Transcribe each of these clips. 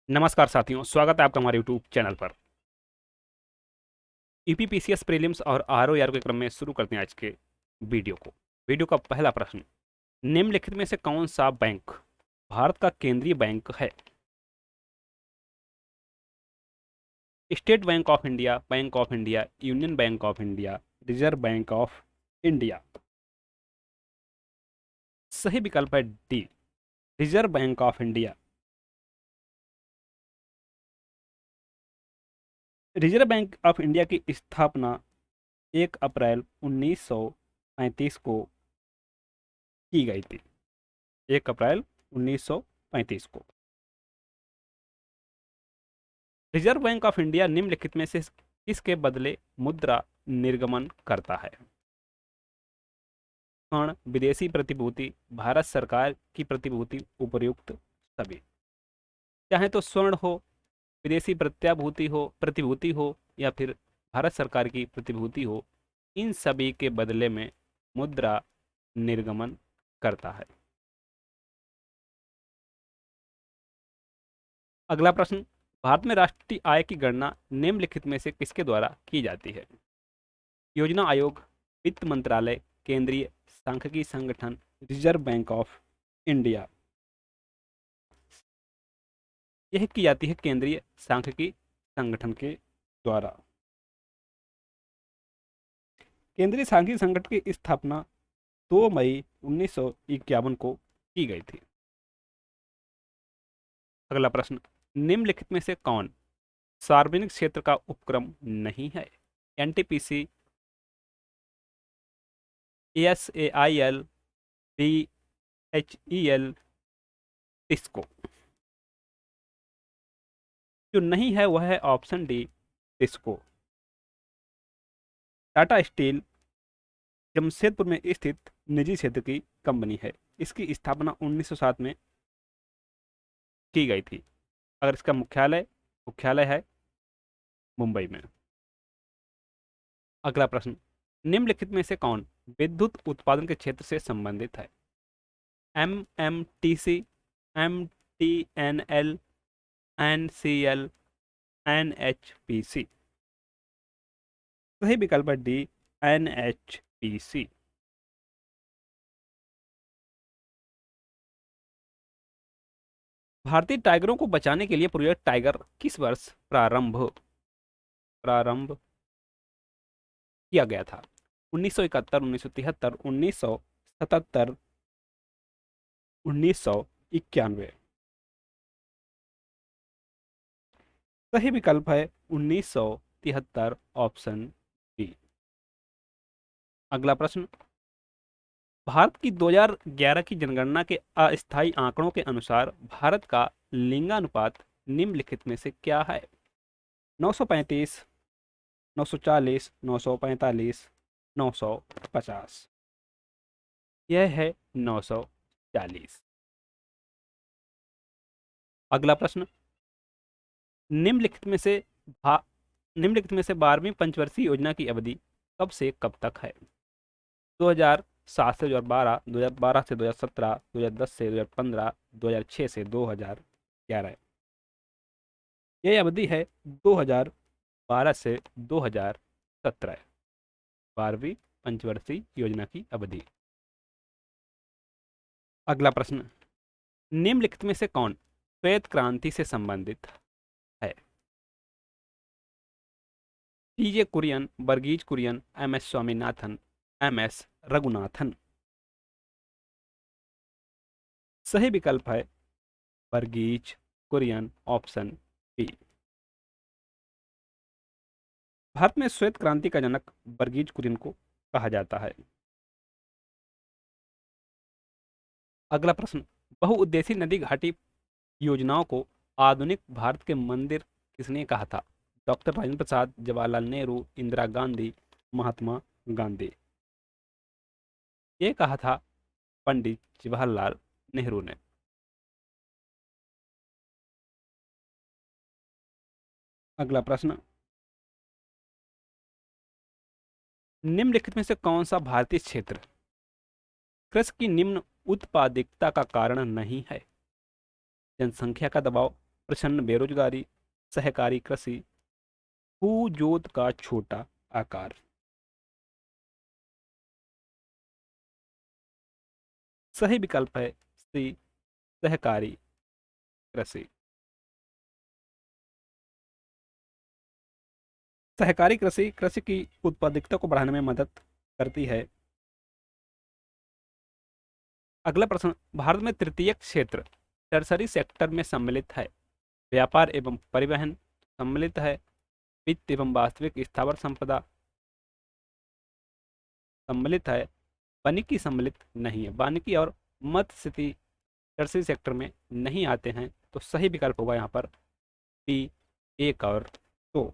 नमस्कार साथियों, स्वागत है आपका हमारे यूट्यूब चैनल पर। यूपीपीसीएस प्रीलिम्स और आरओईआर के क्रम में शुरू करते हैं आज के वीडियो को। वीडियो का पहला प्रश्न, निम्नलिखित में से कौन सा बैंक भारत का केंद्रीय बैंक है? State bank of India, bank of India, union bank of India, reserve bank of India. सही विकल्प है D, reserve bank of India. Reserve bank of India की स्थापना 1 अप्रैल 1935 को की गई थी। 1 अप्रैल 1935 को। रिजर्व बैंक ऑफ इंडिया निम्नलिखित में से किसके बदले मुद्रा निर्गमन करता है? स्वर्ण, विदेशी प्रतिभूति, भारत सरकार की प्रतिभूति, उपर्युक्त सभी। चाहे तो स्वर्ण हो, विदेशी प्रतिभूति हो या फिर भारत सरकार की प्रतिभूति हो, इन सभी के बदले में मुद्रा निर्गमन करता है। अगला प्रश्न, भारत में राष्ट्रीय आय की गणना निम्नलिखित में से किसके द्वारा की जाती है? योजना आयोग, वित्त मंत्रालय, केंद्रीय सांख्यिकी संगठन, रिजर्व बैंक ऑफ इंडिया। यह की जाती है केंद्रीय सांख्यिकी संगठन के द्वारा। केंद्रीय सांख्यिकी संगठन की स्थापना 2 मई 1951 को की गई थी। अगला प्रश्न, निम्नलिखित में से कौन सार्वजनिक क्षेत्र का उपक्रम नहीं है? NTPC, SAIL, BHEL, TISCO. जो नहीं है वह है option D, TISCO. Tata steel Jamshedpur में स्थित निजी क्षेत्र की कंपनी है। इसकी स्थापना 1907 में की गई थी। अगर इसका मुख्यालय मुख्यालय है मुंबई में। अगला प्रश्न, निम्नलिखित में से कौन विद्युत उत्पादन के क्षेत्र से संबंधित है? MMTC, MTNL, NCL, NHPC. सही विकल्प है डी, एनएचपीसी। भारतीय टाइगरों को बचाने के लिए प्रोजेक्ट टाइगर किस वर्ष प्रारंभ किया गया था? 1971, 1973, 1977, 1991। सही विकल्प है 1973, ऑप्शन बी। अगला प्रश्न, भारत की 2011 की जनगणना के अस्थायी आंकड़ों के अनुसार भारत का लिंगानुपात निम्नलिखित में से क्या है? 935, 940, 945, 950। यह है 940। अगला प्रश्न, निम्नलिखित में से भा निम्नलिखित में से 12वीं पंचवर्षीय योजना की अवधि कब से कब तक है? 2007 से 2012, 2012 से 2017, 2010 से 2015, 2006 से 2011। यह अवधि है 2012 से 2017, 12वीं पंचवर्षीय योजना की अवधि। अगला प्रश्न, निम्नलिखित में से कौन श्वेत क्रांति से संबंधित है? TJ Kurien, Varghese Kurien, MS Swaminathan, MS Raghunathan. सही विकल्प है वर्गीज कुरियन, ऑप्शन बी। भारत में श्वेत क्रांति का जनक वर्गीज कुरियन को कहा जाता है। अगला प्रश्न, बहुउद्देशीय नदी घाटी योजनाओं को आधुनिक भारत के मंदिर किसने कहा था? डॉक्टर राजेंद्र प्रसाद, जवाहरलाल नेहरू, इंदिरा गांधी, महात्मा गांधी। ये कहा था पंडित जवाहरलाल नेहरू ने। अगला प्रश्न, निम्नलिखित में से कौन सा भारतीय क्षेत्र कृषि की निम्न उत्पादकता का कारण नहीं है? जनसंख्या का दबाव, प्रछन्न बेरोजगारी, सहकारी कृषि, भू जोत का छोटा आकार। सही विकल्प है सी, सहकारी कृषि। सहकारी कृषि कृषि की उत्पादकता को बढ़ाने में मदद करती है। अगला प्रश्न, भारत में तृतीयक क्षेत्र टर्सरी सेक्टर में सम्मिलित है। व्यापार एवं परिवहन सम्मिलित है। वित्त एवं वास्तविक स्थावर संपदा सम्मिलित है। वानिकी सम्मिलित नहीं है। वानिकी और मत्स्य स्थिति टर्सरी सेक्टर में नहीं आते हैं, तो सही विकल्प होगा यहाँ पर बी, एक और दो।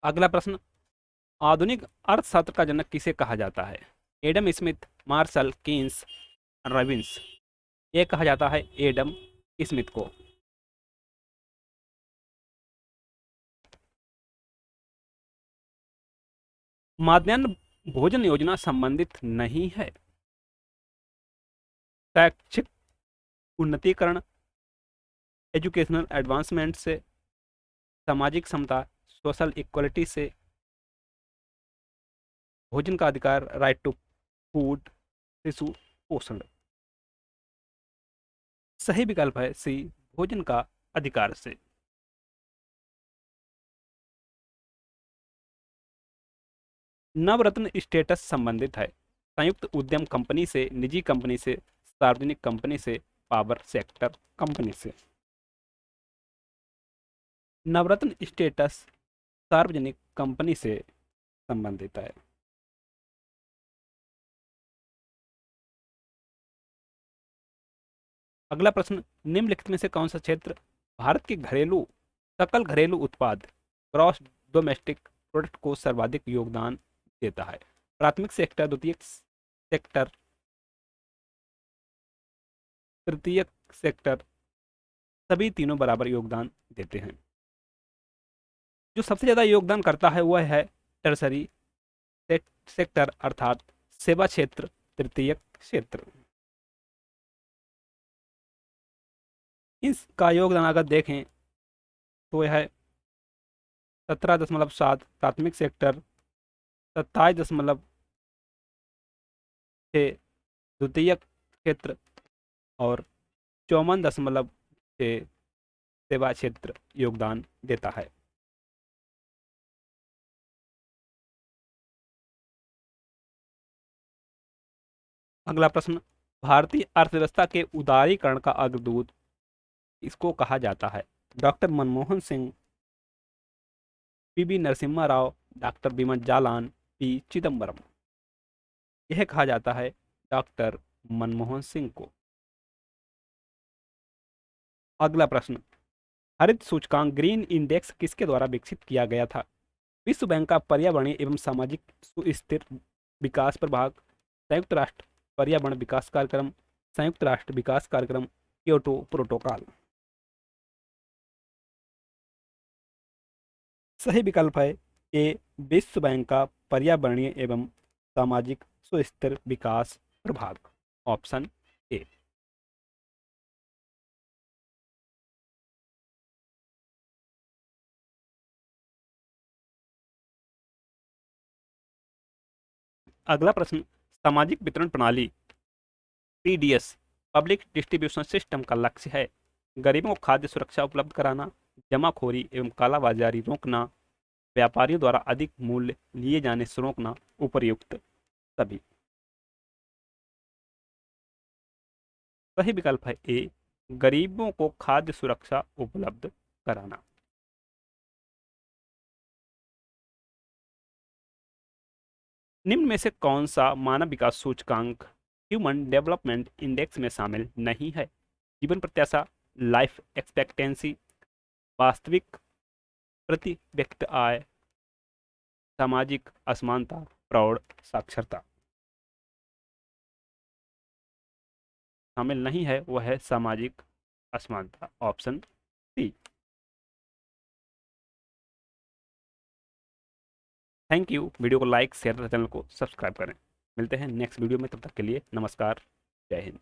अगला प्रश्न, आधुनिक अर्थशास्त्र का जनक किसे कहा जाता है? Adam Smith, Marshall, Keynes, Robbins. ये कहा जाता है एडम स्मिथ को। माध्याह्न भोजन योजना संबंधित नहीं है। शैक्षिक उन्नतीकरण, एजुकेशनल एडवांसमेंट से, सामाजिक समता, सोशल इक्वलिटी से, भोजन का अधिकार, राइट टू फूड, शिशु पोषण। सही विकल्प है सी, भोजन का अधिकार से। नवरत्न स्टेटस संबंधित है। संयुक्त उद्यम कंपनी से, निजी कंपनी से, सार्वजनिक कंपनी से, पावर सेक्टर कंपनी से। नवरत्न स्टेटस सार्वजनिक कंपनी से संबंधित है। अगला प्रश्न, निम्नलिखित में से कौन सा क्षेत्र भारत के घरेलू सकल घरेलू उत्पाद ग्रॉस डोमेस्टिक प्रोडक्ट को सर्वाधिक योगदान देता है? प्राथमिक सेक्टर, द्वितीयक सेक्टर, तृतीयक सेक्टर, सभी तीनों बराबर योगदान देते हैं। जो सबसे ज्यादा योगदान करता है वह है टर्सरी सेक्टर अर्थात सेवा क्षेत्र, तृतीयक क्षेत्र। इसका योगदान अगर देखें तो यह है 17.7 प्राथमिक सेक्टर, 27.6 द्वितीयक क्षेत्र और 54.6 सेवा क्षेत्र योगदान देता है। अगला प्रश्न, भारतीय अर्थव्यवस्था के उदारीकरण का अग्रदूत इसको कहा जाता है? Doctor Manmohan Singh, PV Narasimha Rao, doctor Bimal Jalan, P Chidambaram. यह कहा जाता है डॉक्टर मनमोहन सिंह को। अगला प्रश्न, हरित सूचकांक ग्रीन इंडेक्स किसके द्वारा विकसित किया गया था? विश्व बैंक का पर्यावरणीय एवं सामाजिक सुस्थिर विकास प्रभाग, संयुक्त राष्ट्र पर्यावरण विकास कार्यक्रम, संयुक्त राष्ट्र विकास कार्यक्रम, क्योटो प्रोटोकॉल। सही विकल्प है ए, विश्व बैंक का पर्यावरणीय एवं सामाजिक सुस्थिर विकास प्रभाग, ऑप्शन ए। अगला प्रश्न, सामाजिक वितरण प्रणाली पीडीएस पब्लिक डिस्ट्रीब्यूशन सिस्टम का लक्ष्य है गरीबों को खाद्य सुरक्षा उपलब्ध कराना, जमाखोरी एवं कालाबाजारी रोकना, व्यापारियों द्वारा अधिक मूल्य लिए जाने से रोकना, उपर्युक्त सभी। सही विकल्प है ए, गरीबों को खाद्य सुरक्षा उपलब्ध कराना। निम्न में से कौन सा मानव विकास सूचकांक ह्यूमन डेवलपमेंट इंडेक्स में शामिल नहीं है? जीवन प्रत्याशा, लाइफ एक्सपेक्टेंसी, वास्तविक प्रति व्यक्ति आय, सामाजिक असमानता, प्रौढ़ साक्षरता। शामिल नहीं है वह है सामाजिक असमानता, option C. Thank you. Video को लाइक शेयर, चैनल को सब्सक्राइब करें। मिलते हैं नेक्स्ट वीडियो में, तब तक के लिए नमस्कार, जय हिंद।